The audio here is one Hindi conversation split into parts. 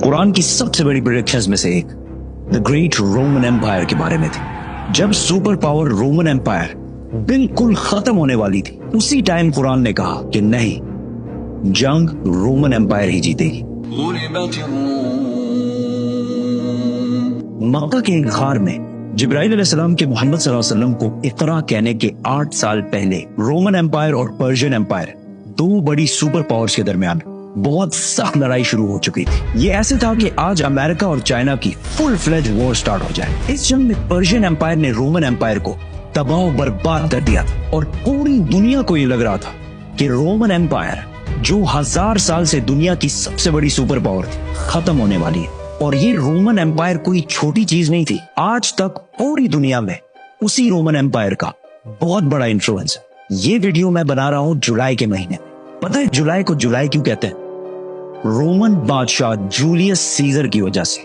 कुरान की सबसे बड़ी प्रेडिक्शंस में से एक द ग्रेट रोमन एम्पायर के बारे में थी। जब सुपर पावर रोमन एम्पायर बिल्कुल खत्म होने वाली थी, उसी टाइम कुरान ने कहा कि नहीं, जंग रोमन एम्पायर ही जीतेगी। मक्का के एक गार में जिब्राइल अलैहिस्सलाम के मोहम्मद सल्लल्लाहु अलैहि वसल्लम को इकरा कहने के 8 साल पहले रोमन एम्पायर और पर्शियन एम्पायर, दो बड़ी सुपर पावर्स के दरमियान बहुत सख्त लड़ाई शुरू हो चुकी थी। ये ऐसे था कि आज अमेरिका और चाइना की फुल फ्लेज वॉर स्टार्ट हो जाए। इस जंग में पर्शियन एम्पायर ने रोमन एम्पायर को तबाह बर्बाद कर दिया था और पूरी दुनिया को ये लग रहा था कि रोमन एम्पायर, जो 1000 साल से दुनिया की सबसे बड़ी सुपर पावर थी, खत्म होने वाली है। और ये रोमन एम्पायर कोई छोटी चीज नहीं थी। आज तक पूरी दुनिया में उसी रोमन एम्पायर का बहुत बड़ा इन्फ्लुएंस है। ये वीडियो मैं बना रहा हूं जुलाई के महीने। पता है जुलाई को जुलाई क्यों कहते हैं? रोमन बादशाह जूलियस सीजर की वजह से,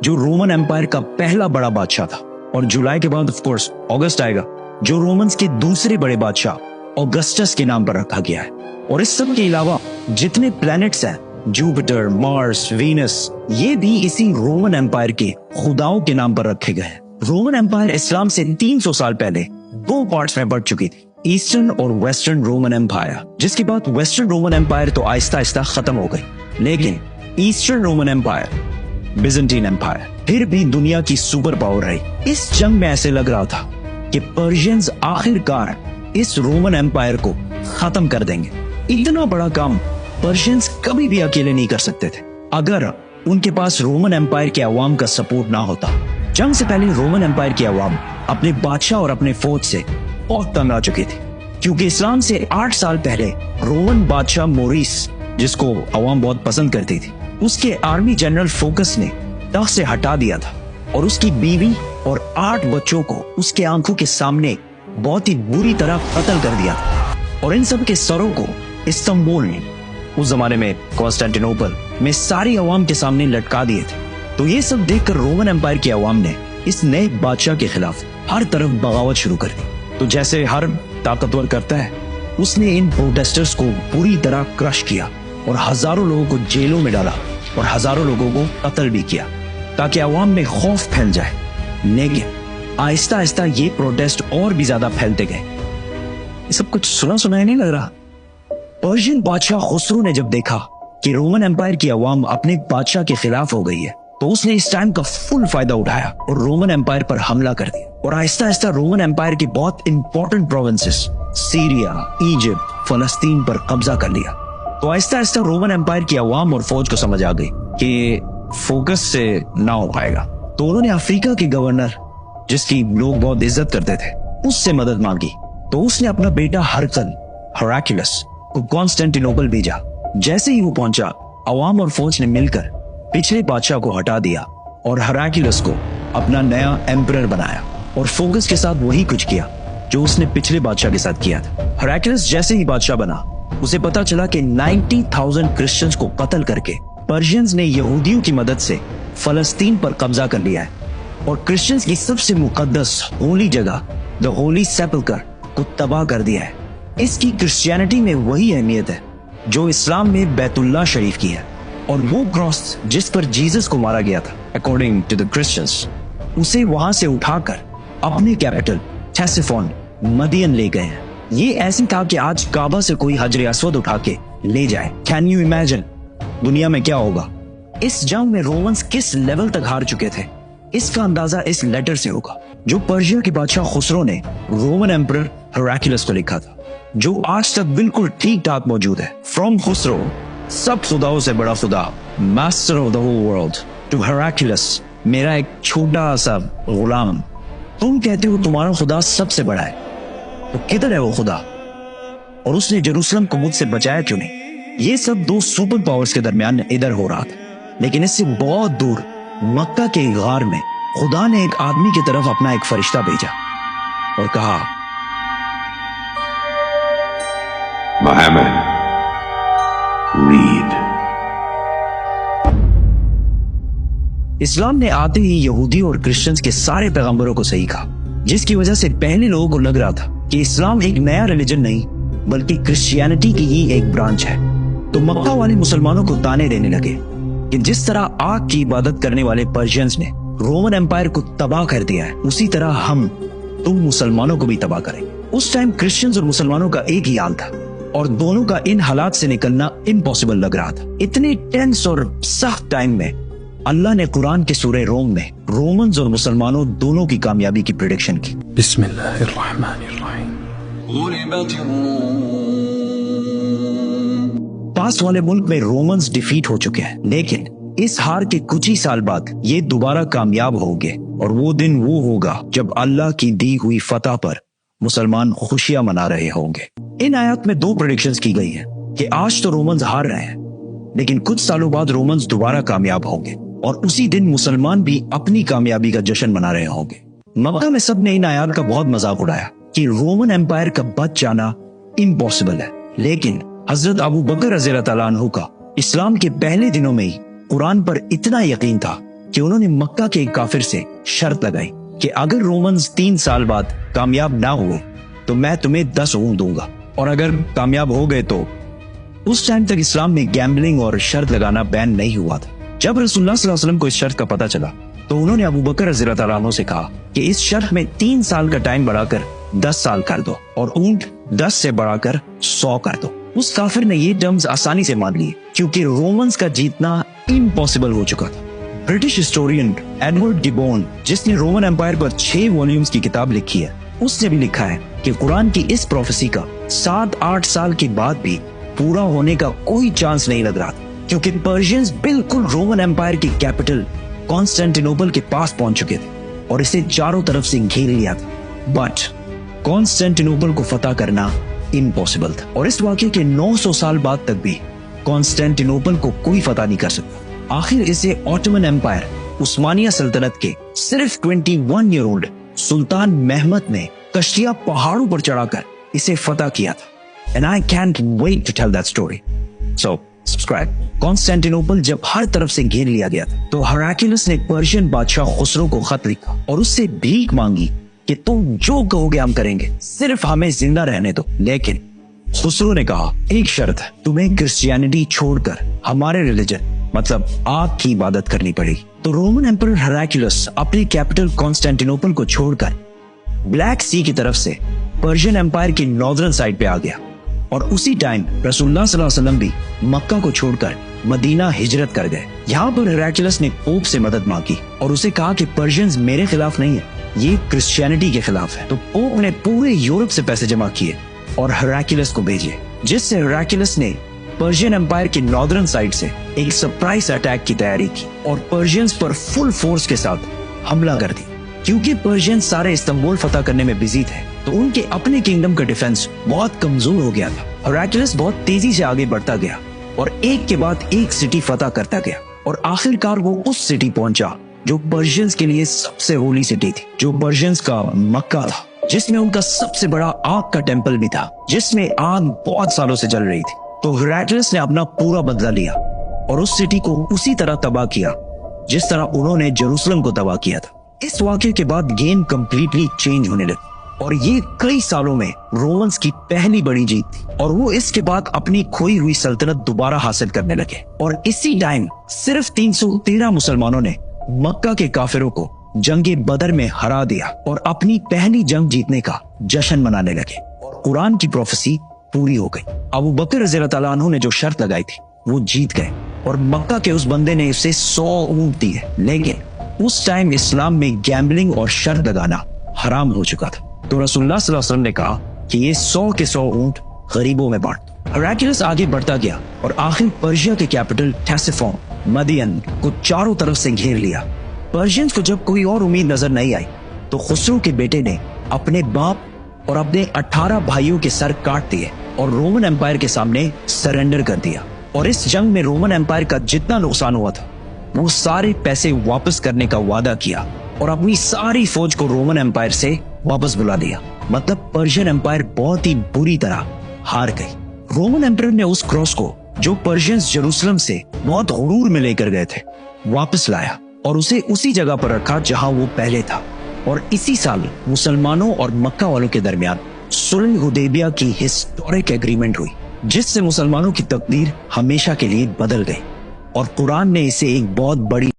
जो रोमन एम्पायर का पहला बड़ा बादशाह था। और जुलाई के बाद ऑफ कोर्स अगस्त आएगा, जो रोमन्स के दूसरे बड़े बादशाह ऑगस्टस के नाम पर रखा गया है। और इस सब के अलावा जितने प्लैनेट्स हैं, जुपिटर, मार्स, वीनस, ये भी इसी रोमन एम्पायर के खुदाओं के नाम पर रखे गए हैं। रोमन एम्पायर इस्लाम से 300 साल पहले दो पार्ट्स में बढ़ चुकी थी, ईस्टर्न और वेस्टर्न रोमन एम्पायर, जिसके बाद वेस्टर्न रोमन एम्पायर तो आहिस्ता आहिस्ता खत्म हो गई। लेकिन eastern Roman empire, Byzantine empire, फिर भी दुनिया की सुपर पावर रही। इस जंग में ऐसे लग रहा था कि पर्शियंस आखिरकार इस रोमन एम्पायर को खत्म कर देंगे। इतना बड़ा काम पर्शियंस कभी भी अकेले नहीं कर सकते थे अगर उनके पास रोमन एम्पायर के अवाम का सपोर्ट ना होता। जंग से पहले रोमन एम्पायर की अवाम अपने बादशाह और अपने फौज से बहुत तंग आ चुकी थी, क्योंकि इस्लाम से 8 साल पहले रोमन बादशाह मोरिस, जिसको अवाम बहुत पसंद करती थी, उसके आर्मी जनरल फोकस ने तख्त से हटा दिया था और उसकी बीवी और 8 बच्चों को उसके आंखों के सामने बहुत ही बुरी तरह कत्ल कर दिया था। और इन सब के सरों को इस्तांबुल ने, उस जमाने में कॉन्स्टेंटिनोपल में, सारी अवाम के सामने लटका दिए थे। तो ये सब देखकर रोमन एम्पायर की अवाम ने इस नए बादशाह के खिलाफ हर तरफ बगावत शुरू कर दी। तो जैसे हर ताकतवर करता है, उसने इन प्रोटेस्टर्स को पूरी तरह क्रश किया और हजारों लोगों को जेलों में डाला और हजारों लोगों को कत्ल भी किया, ताकि अवाम में खौफ फैल जाए। लेकिन आहिस्ता आहिस्ता ये प्रोटेस्ट और भी ज्यादा फैलते गए। ये सब कुछ सुना सुनाया नहीं लग रहा? पर्शियन बादशाह खुसरो ने जब देखा कि रोमन एम्पायर की अवाम अपने बादशाह के खिलाफ हो गई है, तो उसने इस टाइम का फुल फायदा उठाया और रोमन एम्पायर पर हमला कर दिया। और आहिस्ता आहिस्ता रोमन एम्पायर के बहुत इंपॉर्टेंट प्रोविंसेस, सीरिया, इजिप्ट, फलस्तीन पर कब्जा कर लिया। तो आहिस्ता आहिस्ता रोमन एम्पायर की अवाम और फौज को समझ आ गई कि फोकस से ना हो पाएगा। तो उन्होंने अफ्रीका के गवर्नर, जिसकी लोग बहुत इज्जत करते थे, उससे मदद मांगी। तो उसने अपना बेटा हेराक्लियस को कॉन्स्टेंटिनोपल भेजा। जैसे ही वो पहुंचा, अवाम और फौज ने मिलकर पिछले बादशाह को हटा दिया और हेराक्लियस को अपना नया एम्परर बनाया। और फोकस के साथ वही कुछ किया जो उसने पिछले बादशाह के साथ किया था। हेराक्लियस जैसे ही बादशाह बना, उसे पता चला कि 90,000 क्रिश्चियंस को कत्ल करके पर्शियंस ने यहूदियों की मदद से फलस्तीन पर कब्जा कर लिया है और क्रिश्चियंस की सबसे मुकद्दस होली जगह द होली सेपल्कर को तबाह कर दिया है। इसकी क्रिश्चियनिटी में वही अहमियत है जो इस्लाम में बैतुल्लाह शरीफ की है। और वो क्रॉस जिस पर जीसस को मारा गया था, अकॉर्डिंग टू द क्रिश्चियंस, उसे वहां से उठाकर अपने कैपिटल थेसिफोन, मदियन ले गए हैं। ये ऐसी था कि आज काबा से कोई हजर अस्वद उठा के ले जाए। कैन यू इमेजिन दुनिया में क्या होगा? इस जंग में रोमन्स किस लेवल तक हार चुके थे, इसका अंदाजा इस लेटर से होगा जो पर्शिया के बादशाह खुसरो ने रोमन एम्परर हेराक्लियस को लिखा था, जो आज तक बिल्कुल ठीक ठाक मौजूद है। फ्रॉम खुसरो, सब खुदाओं से बड़ा खुदा, master of the whole world, to Heraclius, मेरा एक छोटा सा गुलाम। तुम कहते हो तुम्हारा खुदा सबसे बड़ा है, तो किधर है वो खुदा? और उसने जेरूसलम को मुझसे बचाया क्यों नहीं? ये सब दो सुपर पावर्स के दरमियान इधर हो रहा था। लेकिन इससे बहुत दूर मक्का के गार में खुदा ने एक आदमी की तरफ अपना एक फरिश्ता भेजा और कहा, Muhammad, read. इस्लाम ने आते ही यहूदी और क्रिश्चियंस के सारे पैगंबरों को सही कहा, जिसकी वजह से पहले लोगों को लग रहा था कि इस्लाम एक नया रिलीजन नहीं बल्कि क्रिश्चियनिटी की ही एक ब्रांच है। तो मक्का वाले मुसलमानों को ताने देने लगे कि जिस तरह आग की इबादत करने वाले पर्शियंस ने रोमन एम्पायर को तबाह कर दिया है, उसी तरह हम तुम मुसलमानों को भी तबाह करेंगे। उस टाइम क्रिश्चियंस और मुसलमानों का एक ही हाल था और दोनों का इन हालात से निकलना इम्पॉसिबल लग रहा था। इतने टेंस और सख्त टाइम में अल्लाह ने कुरान के सूरह रोम में रोमन्स और मुसलमानों दोनों की कामयाबी की प्रेडिक्शन की। बिस्मिल्लाहिर्रहमानिर्रहीम। पास वाले मुल्क में रोमन्स डिफीट हो चुके हैं, लेकिन इस हार के कुछ ही साल बाद ये दोबारा कामयाब होंगे और वो दिन वो होगा जब अल्लाह की दी हुई फतह पर मुसलमान खुशियां मना रहे होंगे। इन आयत में 2 प्रेडिक्शंस की गई है कि आज तो रोमन्स हार रहे हैं, लेकिन कुछ सालों बाद रोमन्स दोबारा कामयाब होंगे और उसी दिन मुसलमान भी अपनी कामयाबी का जश्न मना रहे होंगे। मक्का में सबने इन आयत का बहुत मजाक उड़ाया कि रोमन एम्पायर का बच जाना इम्पॉसिबल है, लेकिन हजरत अबू बकर रज़ियल्लाहु तआला अन्हु का इस्लाम के पहले दिनों में ही कुरान पर इतना यकीन था कि उन्होंने मक्का के एक काफिर से शर्त लगाई कि अगर रोमन्स 3 साल बाद कामयाब ना हुए तो मैं तुम्हें 10 ऊंट दूंगा, और अगर कामयाब हो गए तो उस टाइम तक इस्लाम में गैम्बलिंग और शर्त लगाना बैन नहीं हुआ था। जब रसूलुल्लाह सल्लल्लाहु अलैहि वसल्लम को इस शर्त का पता चला तो उन्होंने अबू बकर रज़ियल्लाहु तआला अन्हु से कहा कि इस शर्त में 3 साल का टाइम बढ़ाकर 10 साल कर दो और ऊंट 10 से बढ़ाकर 100 कर दो। उस काफिर ने ये टर्म्स आसानी से मान लिए क्योंकि रोमन्स का जीतना इम्पॉसिबल हो चुका था। ब्रिटिश हिस्टोरियन एडवर्ड गिबोन, जिसने रोमन एम्पायर पर 6 वॉल्यूम्स की किताब लिखी है, उसने भी लिखा है कि कुरान की इस प्रोफेसी का 7-8 साल के बाद भी पूरा होने का कोई चांस नहीं लग रहा था, क्योंकि पर्शियंस बिल्कुल रोमन एम्पायर की कैपिटल कॉन्स्टेंटिनोपल के पास पहुंच चुके थे और इसे चारों तरफ से घेर लिया था। बट कॉन्स्टेंटिनोपल को फतह करना इम्पॉसिबल था और इस वाकये के 900 साल बाद तक भी कॉन्स्टेंटिनोपल को कोई फतह नहीं कर सकता। आखिर इसे ऑटोमन एम्पायर उस्मानिया सल्तनत के सिर्फ 21 ईयर ओल्ड सुल्तान महमद ने कश्तिया पहाड़ों पर चढ़ाकर इसे फतह किया था। And I can't wait to tell that story, so subscribe. Constantinople जब हर तरफ से घेर लिया गया था तो हेराक्लियस ने पर्शियन बादशाह खुसरो को खत लिखा और उससे भीख मांगी कि तुम जो कहोगे हम करेंगे, सिर्फ हमें जिंदा रहने दो। लेकिन खुसरो ने कहा एक शर्त है, तुम्हें क्रिश्चियनिटी छोड़कर हमारे रिलीजन मतलब आग की इबादत करनी पड़ेगी। तो रोमन एम्परर हेराक्लियस अपनी कैपिटल कॉन्स्टेंटिनोपल को छोड़कर ब्लैक सी की तरफ से पर्शियन एम्पायर की नॉर्दर्न साइड पे आ गया और उसी टाइम रसूलुल्लाह सल्लल्लाहु अलैहि वसल्लम भी मक्का को छोड़कर मदीना हिजरत कर गए। यहाँ पर हेराक्लियस ने पोप से मदद मांगी और उसे कहा कि पर्शियंस मेरे खिलाफ नहीं है, ये क्रिश्चियनिटी के खिलाफ है। तो पोप ने पूरे यूरोप से पैसे जमा किए और हेराक्लियस को भेजे, जिससे हेराक्लियस ने पर्शियन एम्पायर की नॉर्दर्न साइड से एक सरप्राइज अटैक की तैयारी की और पर्शियंस पर फुल फोर्स के साथ हमला कर दी। क्योंकि पर्शियंस सारे इस्तांबुल फतह करने में बिजी थे तो उनके अपने किंगडम का डिफेंस बहुत कमजोर हो गया था। हेराक्लियस बहुत तेजी से आगे बढ़ता गया और एक के बाद एक सिटी फतह करता गया और आखिरकार वो उस सिटी पहुंचा जो पर्शियंस के लिए सबसे होली सिटी थी, जो पर्शियंस का मक्का था, जिसमें उनका सबसे बड़ा आग का टेम्पल भी था, जिसमें आग बहुत सालों से जल रही थी। तो हेराक्लियस ने अपना पूरा बदला लिया और उस सिटी को उसी तरह तबाह किया जिस तरह उन्होंने जेरूसलम को तबाह किया था। इस वाकये के बाद गेम कंप्लीटली चेंज होने लगी और ये कई सालों में रोमन्स की पहली बड़ी जीत थी और वो इसके बाद अपनी खोई हुई सल्तनत दोबारा हासिल करने लगे। और इसी टाइम सिर्फ 313 मुसलमानों ने मक्का के काफिरों को जंगे बदर में हरा दिया और अपनी पहली जंग जीतने का जश्न मनाने लगे और कुरान की प्रोफेसी पूरी हो गई। अबू बकर रज़ियल्लाहु तआला अन्हु ने जो शर्त लगाई थी वो जीत गए और मक्का के उस बंदे ने उसे 100 ऊंट दिए, लेकिन उस टाइम इस्लाम में गैम्बलिंग और शर्त लगाना हराम हो चुका था। तो रसूलुल्लाह सल्लल्लाहु अलैहि वसल्लम ने कहा कि ये 100 के 100 ऊंट गरीबों में बांट दो। हेराक्लियस आगे बढ़ता गया और आखिर पर्शिया के कैपिटल टेसिफोन मदियन को चारों तरफ से घेर लिया। पर्शियंस को जब कोई और उम्मीद नजर नहीं आई तो खुसरो के बेटे ने अपने बाप और अपने 18 भाइयों के सर काट दिए और रोमन एम्पायर के सामने सरेंडर कर दिया। और इस जंग में रोमन एम्पायर का जितना नुकसान हुआ था वो सारे पैसे वापस करने का वादा किया और अपनी सारी फौज को रोमन एम्पायर से वापस बुला लिया। मतलब पर्शियन एम्पायर बहुत ही बुरी तरह हार गई। रोमन एम्पायर ने उस क्रॉस को जो पर्शियंस जेरूसलम से बहुत गुरूर में लेकर गए थे वापस लाया और उसे उसी जगह पर रखा जहां वो पहले था। और इसी साल मुसलमानों और मक्का वालों के दरमियान सुलह हुदैबिया की हिस्टोरिक एग्रीमेंट हुई जिससे मुसलमानों की तकदीर हमेशा के लिए बदल गई। और कुरान ने इसे एक बहुत बड़ी